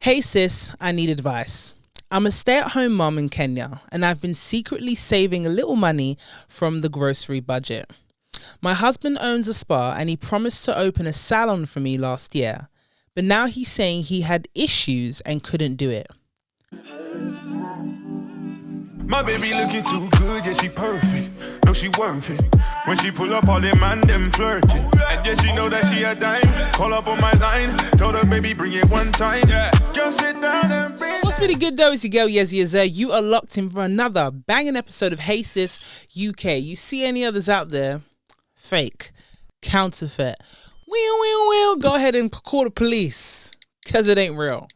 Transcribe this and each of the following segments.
Hey sis, I need advice. I'm a stay-at-home mom in Kenya and I've been secretly saving a little money from the grocery budget. My husband owns a spa and he promised to open a salon for me last year, but now he's saying he had issues and couldn't do it. My baby looking too good, yeah, she perfect. No, she worth it. When she pull up, all them man, them flirting. And yeah, she know that she a dime. Call up on my line, told her, baby, bring it one time. Yeah, just sit down and bring. What's really good though is your girl Yezzir. You are locked in for another banging episode of Hey Sis UK. You see any others out there? Fake, counterfeit. Go ahead and call the police because it ain't real.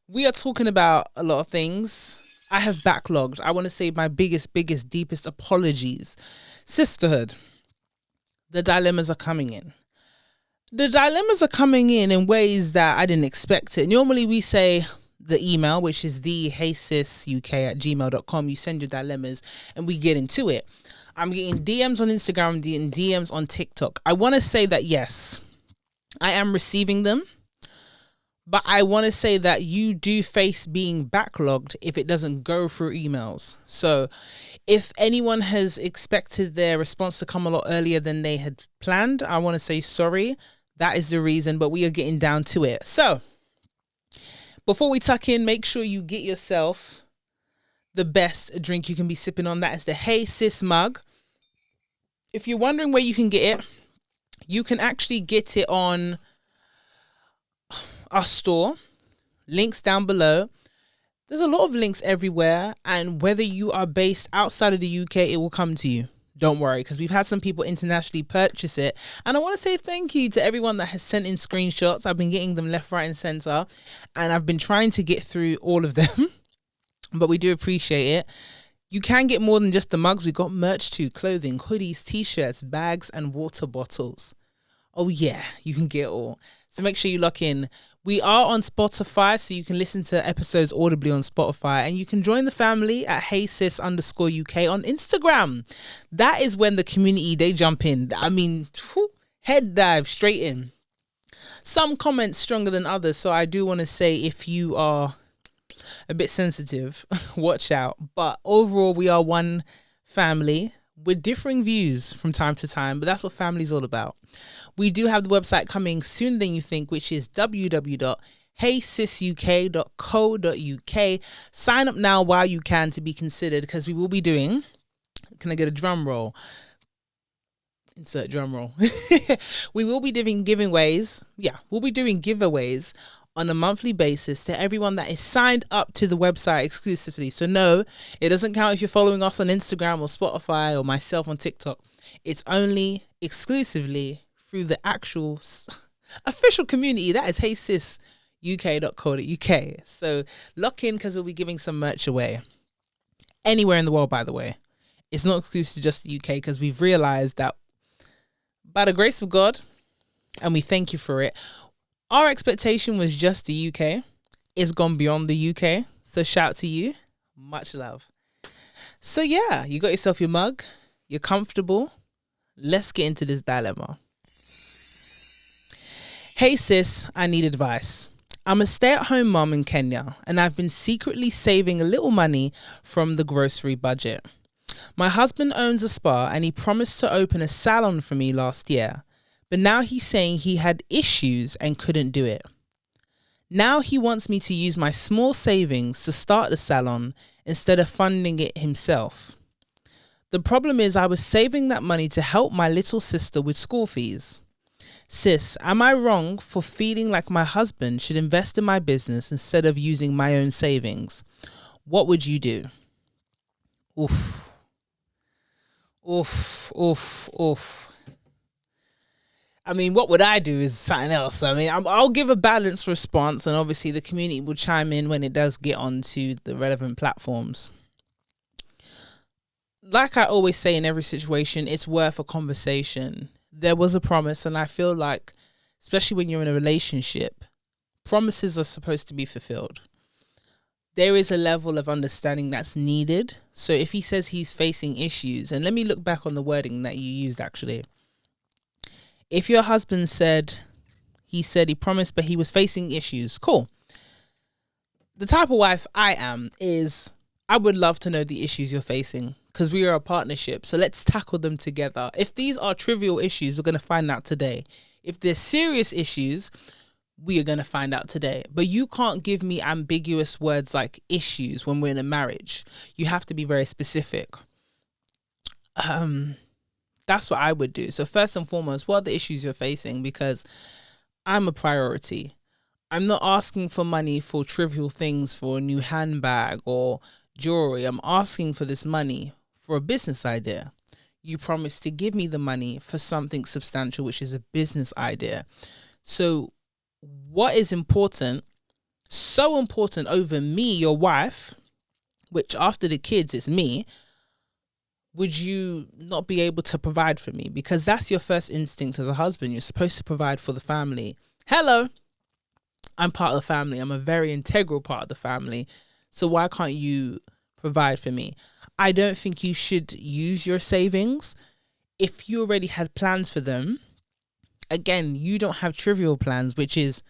We are talking about a lot of things. I have backlogged. I want to say my biggest, deepest apologies. Sisterhood. The dilemmas are coming in. The dilemmas are coming in ways that I didn't expect it. Normally we say the email, which is the heysisuk@gmail.com. You send your dilemmas and we get into it. I'm getting DMs on Instagram, I'm getting DMs on TikTok. I want to say that yes, I am receiving them. But I want to say that you do face being backlogged if it doesn't go through emails. So if anyone has expected their response to come a lot earlier than they had planned, I want to say sorry. That is the reason, but we are getting down to it. So before we tuck in, make sure you get yourself the best drink you can be sipping on. That is the Hey Sis mug. If you're wondering where you can get it, you can actually get it on our store. Links down below. There's a lot of links everywhere, and whether you are based outside of the UK, it will come to you. Don't worry, because we've had some people internationally purchase it, and I want to say thank you to everyone that has sent in screenshots. I've been getting them left, right and center, and I've been trying to get through all of them, but we do appreciate it. You can get more than just the mugs. We've got merch too: clothing, hoodies, t-shirts, bags and water bottles. Oh yeah, you can get it all. So make sure you lock in. We are on Spotify, so you can listen to episodes audibly on Spotify, and you can join the family at HeySis_UK on Instagram. That is when the community, they jump in. I mean, head dive straight in. Some comments stronger than others, so I do want to say if you are a bit sensitive, watch out. But overall, we are one family with differing views from time to time, but that's what family's all about. We do have the website coming sooner than you think, which is www.heysisuk.co.uk. Sign up now while you can to be considered, because we will be doing, can I get a drum roll? Insert drum roll. We will be doing giveaways. Yeah, we'll be doing giveaways on a monthly basis to everyone that is signed up to the website exclusively. So no, it doesn't count if you're following us on Instagram or Spotify or myself on TikTok. It's only exclusively through the actual official community. That is heysisuk.co.uk. So lock in, because we'll be giving some merch away anywhere in the world, by the way. It's not exclusive to just the UK, because we've realized that by the grace of God, and we thank you for it, our expectation was just the UK. It's gone beyond the UK. So shout to you. Much love. So yeah, you got yourself your mug. You're comfortable. Let's get into this dilemma. Hey sis, I need advice. I'm a stay-at-home mom in Kenya and I've been secretly saving a little money from the grocery budget. My husband owns a spa and he promised to open a salon for me last year. But now he's saying he had issues and couldn't do it. Now he wants me to use my small savings to start the salon instead of funding it himself. The problem is I was saving that money to help my little sister with school fees. Sis, am I wrong for feeling like my husband should invest in my business instead of using my own savings? What would you do? Oof. I mean, what would I do is something else. I mean, I'll give a balanced response, and obviously the community will chime in when it does get onto the relevant platforms. Like I always say in every situation, it's worth a conversation. There was a promise, and I feel like, especially when you're in a relationship, promises are supposed to be fulfilled. There is a level of understanding that's needed. So if he says he's facing issues, and let me look back on the wording that you used actually. If your husband said he promised, but he was facing issues, cool. the type of wife I am is I would love to know the issues you're facing because we are a partnership. So let's tackle them together. If these are trivial issues, we're going to find out today. If they're serious issues, we are going to find out today. But you can't give me ambiguous words like issues when we're in a marriage. You have to be very specific. That's what I would do. So first and foremost, what are the issues you're facing? Because I'm a priority. I'm not asking for money for trivial things, for a new handbag or jewelry. I'm asking for this money for a business idea. You promised to give me the money for something substantial, which is a business idea. So what is important, so important over me, your wife, which after the kids is me, would you not be able to provide for me? Because that's your first instinct as a husband. You're supposed to provide for the family. Hello, I'm part of the family. I'm a very integral part of the family. So why can't you provide for me? I don't think you should use your savings. If you already had plans for them, again, you don't have trivial plans, which is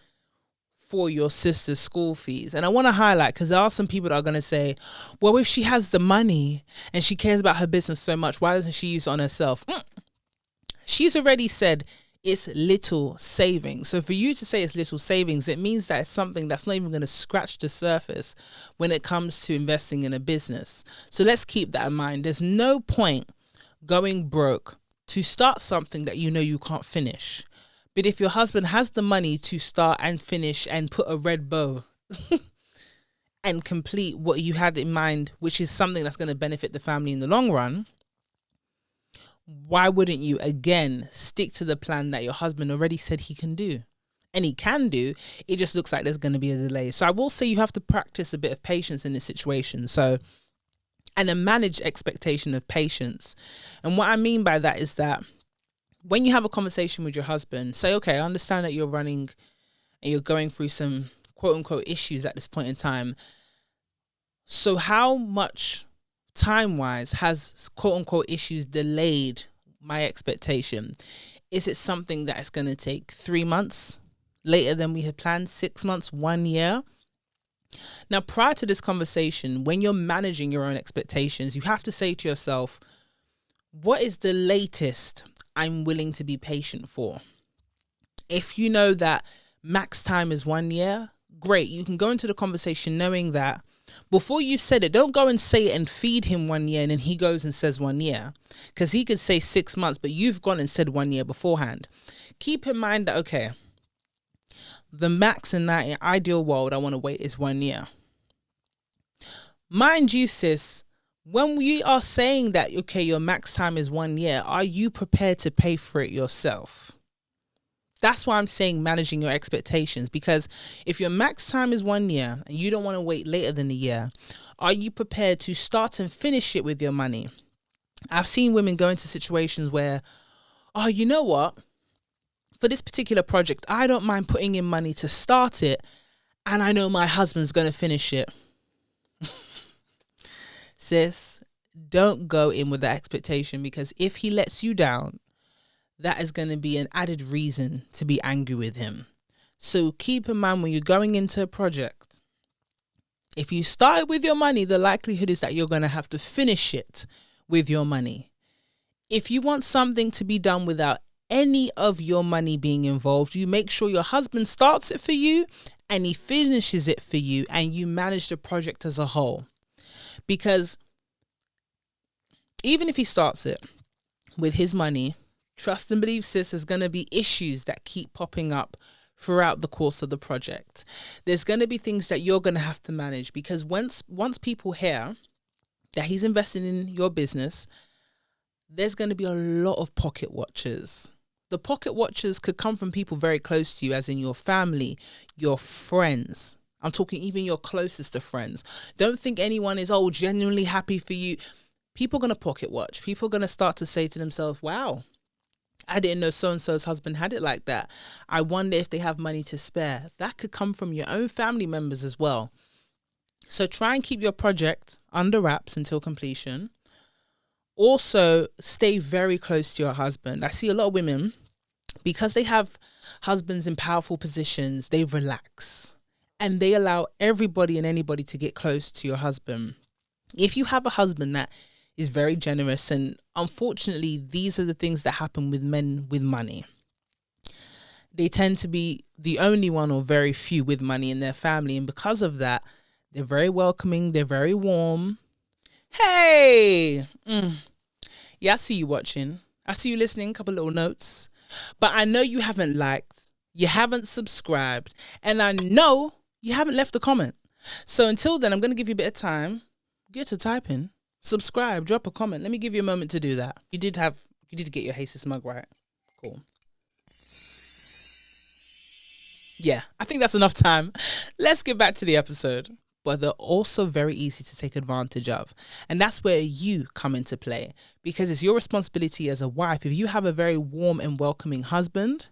for your sister's school fees. And I want to highlight, because there are some people that are going to say, well, if she has the money and she cares about her business so much, why doesn't she use it on herself? She's already said it's little savings. So for you to say it's little savings, it means that it's something that's not even going to scratch the surface when it comes to investing in a business. So let's keep that in mind. There's no point going broke to start something that you know you can't finish. But if your husband has the money to start and finish and put a red bow and complete what you had in mind, which is something that's going to benefit the family in the long run, why wouldn't you, again, stick to the plan that your husband already said he can do? And he can do. It just looks like there's going to be a delay. So I will say you have to practice a bit of patience in this situation. So, and a managed expectation of patience. And what I mean by that is that when you have a conversation with your husband, say, okay, I understand that you're running and you're going through some quote unquote issues at this point in time. So how much time-wise has quote unquote issues delayed my expectation? Is it something that is going to take 3 months later than we had planned, 6 months, 1 year? Now, prior to this conversation, when you're managing your own expectations, you have to say to yourself, what is the latest I'm willing to be patient for? If you know that max time is 1 year, great. You can go into the conversation knowing that before you've said it, don't go and say it and feed him 1 year and then he goes and says 1 year, because he could say 6 months, but you've gone and said 1 year beforehand. Keep in mind that, okay, the max in that ideal world I want to wait is 1 year. Mind you, sis, when we are saying that, okay, your max time is 1 year, are you prepared to pay for it yourself? That's why I'm saying managing your expectations, because if your max time is 1 year and you don't want to wait later than a year, are you prepared to start and finish it with your money? I've seen women go into situations where, oh, you know what? For this particular project, I don't mind putting in money to start it, and I know my husband's going to finish it. Sis, don't go in with that expectation, because if he lets you down, that is going to be an added reason to be angry with him. So keep in mind when you're going into a project, if you start with your money, the likelihood is that you're going to have to finish it with your money. If you want something to be done without any of your money being involved, you make sure your husband starts it for you and he finishes it for you, and you manage the project as a whole. Because even if he starts it with his money, trust and believe, sis, there's going to be issues that keep popping up throughout the course of the project. There's going to be things that you're going to have to manage, because once people hear that he's investing in your business, there's going to be a lot of pocket watchers. The pocket watchers could come from people very close to you, as in your family, your friends. I'm talking even your closest of friends. Don't think anyone is, genuinely happy for you. People are going to pocket watch. People are going to start to say to themselves, wow, I didn't know so-and-so's husband had it like that. I wonder if they have money to spare. That could come from your own family members as well. So try and keep your project under wraps until completion. Also, stay very close to your husband. I see a lot of women, because they have husbands in powerful positions, they relax. and they allow everybody and anybody to get close to your husband. If you have a husband that is very generous, and unfortunately, these are the things that happen with men with money. They tend to be the only one or very few with money in their family. And because of that, they're very welcoming. They're very warm. Hey! Yeah, I see you watching. I see you listening. A couple little notes. But I know you haven't liked. You haven't subscribed. And I know you haven't left a comment. So until then, I'm going to give you a bit of time. Get to typing. Subscribe. Drop a comment. Let me give you a moment to do that. You did get your Hey Sis mug right. Cool. Yeah, I think that's enough time. Let's get back to the episode. But they're also very easy to take advantage of. And that's where you come into play. Because it's your responsibility as a wife. If you have a very warm and welcoming husband,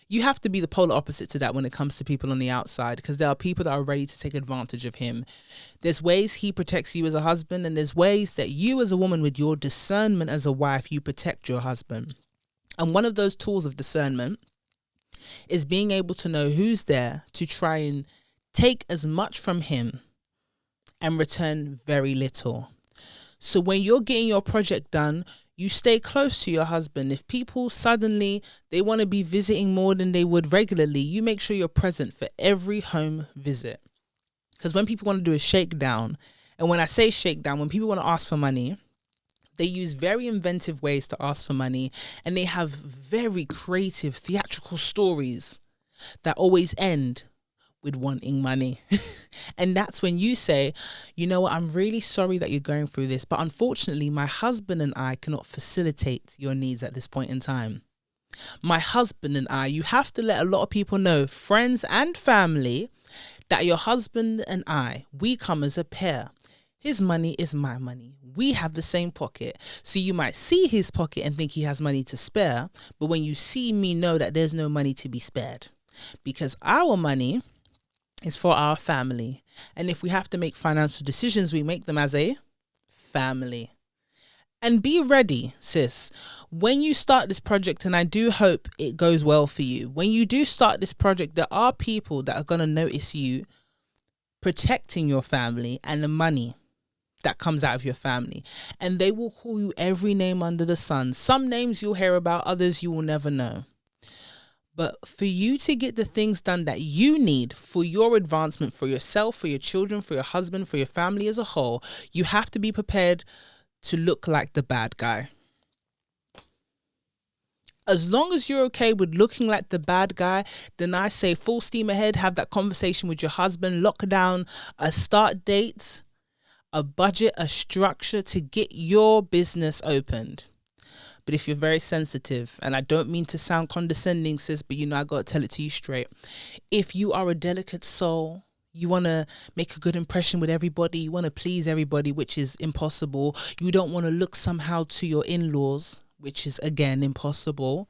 you have to be the polar opposite to that when it comes to people on the outside. Because there are people that are ready to take advantage of him. There's ways he protects you as a husband. And there's ways that you as a woman, with your discernment as a wife, you protect your husband. And one of those tools of discernment is being able to know who's there to try and take as much from him and return very little. So when you're getting your project done, you stay close to your husband. If people suddenly, they want to be visiting more than they would regularly, you make sure you're present for every home visit. Because when people want to do a shakedown, and when I say shakedown, when people want to ask for money, they use very inventive ways to ask for money, and they have very creative theatrical stories that always end with wanting money. And that's when you say, you know what, I'm really sorry that you're going through this, but unfortunately my husband and I cannot facilitate your needs at this point in time. My husband and I, you have to let a lot of people know, friends and family, that your husband and I, we come as a pair. His money is my money. We have the same pocket. So you might see his pocket and think he has money to spare. But when you see me, know that there's no money to be spared. Because our money is for our family. And if we have to make financial decisions, we make them as a family. And be ready, sis. When you start this project, and I do hope it goes well for you. When you do start this project, there are people that are going to notice you protecting your family and the money that comes out of your family, and they will call you every name under the sun. Some names you'll hear about, others you will never know. But for you to get the things done that you need for your advancement, for yourself, for your children, for your husband, for your family as a whole, you have to be prepared to look like the bad guy. As long as you're okay with looking like the bad guy, then I say full steam ahead, have that conversation with your husband, lock down a start date, a budget, a structure to get your business opened. But if you're very sensitive, and I don't mean to sound condescending, sis, but you know I got to tell it to you straight. If you are a delicate soul, you want to make a good impression with everybody, you want to please everybody, which is impossible. You don't want to look somehow to your in-laws, which is again impossible.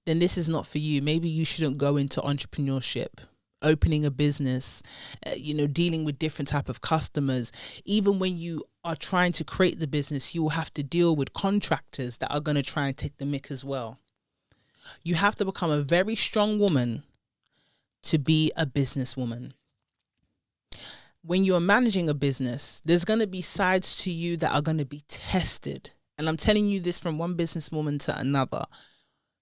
Then this is not for you. Maybe you shouldn't go into entrepreneurship. Opening a business, dealing with different type of customers. Even when you are trying to create the business, you will have to deal with contractors that are going to try and take the mick as well. You have to become a very strong woman to be a businesswoman. When you're managing a business, there's going to be sides to you that are going to be tested. And I'm telling you this from one businesswoman to another.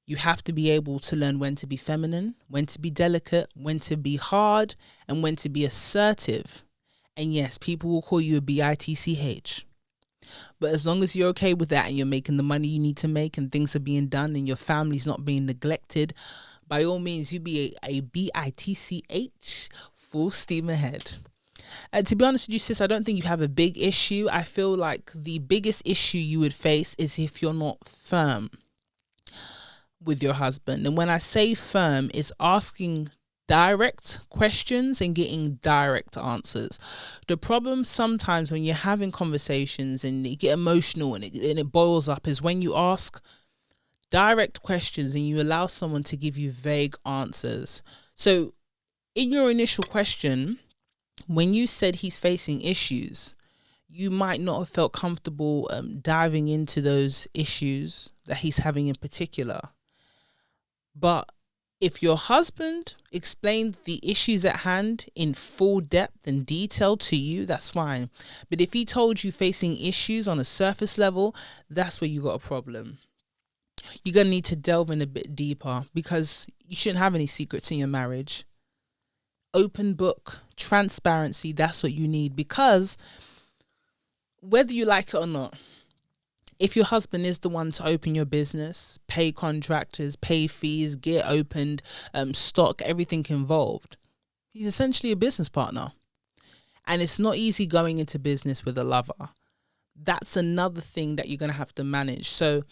You have to be able to learn when to be feminine, when to be delicate, when to be hard, and when to be assertive. And yes, people will call you a bitch. But as long as you're okay with that and you're making the money you need to make and things are being done and your family's not being neglected, by all means, you be a bitch, full steam ahead. To be honest with you, sis, I don't think you have a big issue. I feel like the biggest issue you would face is if you're not firm with your husband. And when I say firm, it's asking direct questions and getting direct answers. The problem sometimes when you're having conversations and you get emotional and it boils up is when you ask direct questions and you allow someone to give you vague answers. So in your initial question, when you said he's facing issues, you might not have felt comfortable diving into those issues that he's having in particular. But If your husband explained the issues at hand in full depth and detail to you, that's fine. But if he told you facing issues on a surface level, that's where you got a problem. You're going to need to delve in a bit deeper, because you shouldn't have any secrets in your marriage. Open book, transparency, that's what you need, because whether you like it or not, if your husband is the one to open your business, pay contractors, pay fees, get opened, stock, everything involved, he's essentially a business partner. And it's not easy going into business with a lover. That's another thing that you're going to have to manage. So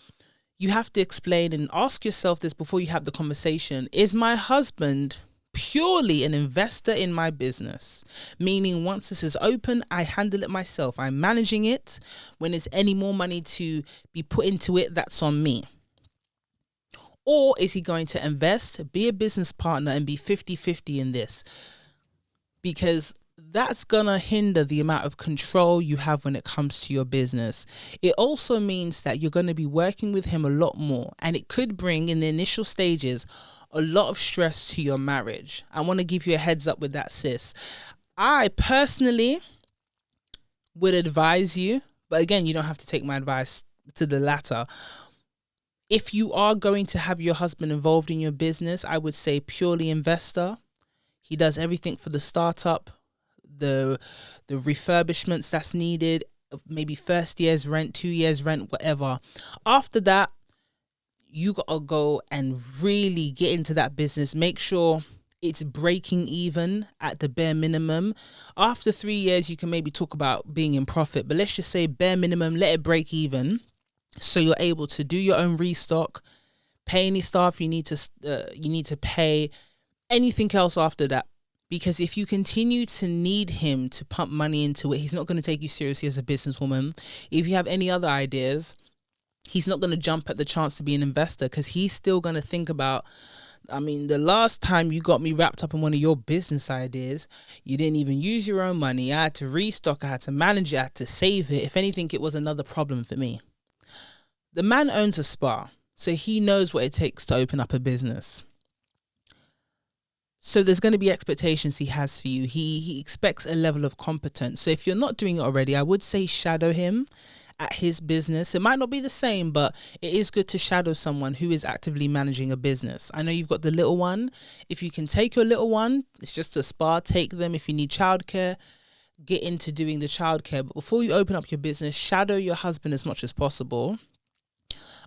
you have to explain and ask yourself this before you have the conversation. Is my husband purely an investor in my business? Meaning once this is open, I handle it myself. I'm managing it. When there's any more money to be put into it, that's on me. Or is he going to invest, be a business partner, and be 50-50 in this? Because that's going to hinder the amount of control you have when it comes to your business. It also means that you're going to be working with him a lot more, and it could bring, in the initial stages, a lot of stress to your marriage. I want to give you a heads up with that, sis. I personally would advise you, but again, you don't have to take my advice to the latter. If you are going to have your husband involved in your business, I would say purely investor. He does everything for the startup, the refurbishments that's needed, maybe first year's rent, 2 years rent, whatever. After that, you gotta go and really get into that business. Make sure it's breaking even at the bare minimum. After 3 years, you can maybe talk about being in profit, but let's just say bare minimum, let it break even, so you're able to do your own restock, pay any staff you need to pay, anything else after that. Because if you continue to need him to pump money into it, he's not going to take you seriously as a businesswoman. If you have any other ideas, he's not going to jump at the chance to be an investor, because he's still going to think about, the last time you got me wrapped up in one of your business ideas, you didn't even use your own money. I had to restock, I had to manage it, I had to save it. If anything, it was another problem for me. The man owns a spa, so he knows what it takes to open up a business. So there's going to be expectations he has for you. He expects a level of competence. So if you're not doing it already, I would say shadow him at his business. It might not be the same, but it is good to shadow someone who is actively managing a business. I know you've got the little one. If you can take your little one, it's just a spa, take them. If you need childcare, get into doing the childcare. But before you open up your business, shadow your husband as much as possible.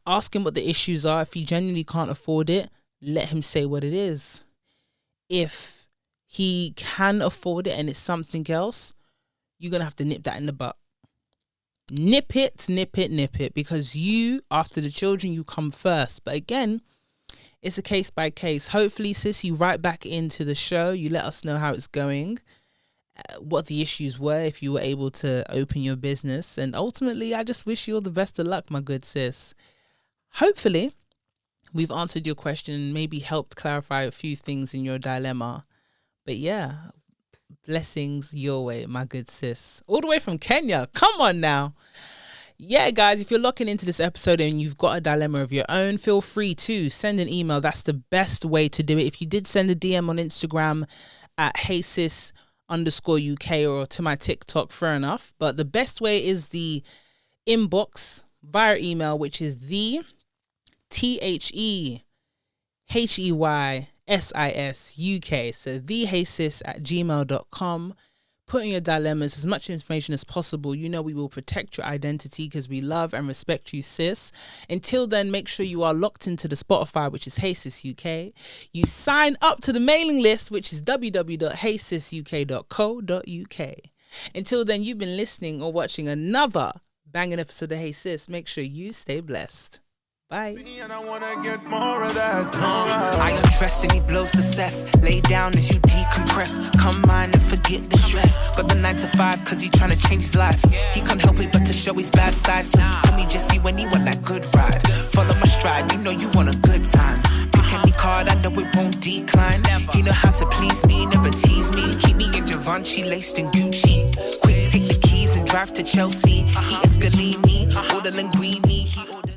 Ask him what the issues are. If he genuinely can't afford it, let him say what it is. If he can afford it and it's something else, you're going to have to nip that in the butt. Nip it, because you, after the children, you come first. But again, it's a case by case. Hopefully, sis, you right back into the show. You let us know how it's going, what the issues were, if you were able to open your business. And ultimately, I just wish you all the best of luck, my good sis. Hopefully, we've answered your question and maybe helped clarify a few things in your dilemma. But yeah, blessings your way, my good sis. All the way from Kenya. Come on now. Yeah, guys, if you're locking into this episode and you've got a dilemma of your own, feel free to send an email. That's the best way to do it. If you did send a DM on Instagram at HeySis_UK or to my TikTok, fair enough. But the best way is the inbox via email, which is the TheHeySisUK. So theheysis@gmail.com. Put in your dilemmas, as much information as possible. You know we will protect your identity because we love and respect you, sis. Until then, make sure you are locked into the Spotify, which is Hey Sis UK. You sign up to the mailing list, which is www.heysisuk.co.uk. Until then, you've been listening or watching another banging episode of Hey Sis. Make sure you stay blessed. Bye. And I wanna get more of that. I undress and he blows success. Lay down as you decompress. Come mine and forget the stress. Got the 9 to 5 cause he tryna change his life. He can't help it but to show his bad side. So you feel me just see when he want that good ride. Follow my stride, you know you want a good time. Pick any card, I know it won't decline. He know how to please me, never tease me. Keep me in Givenchy, laced in Gucci. Quick take the keys and drive to Chelsea. Eat a Scalini, order linguine. He ordered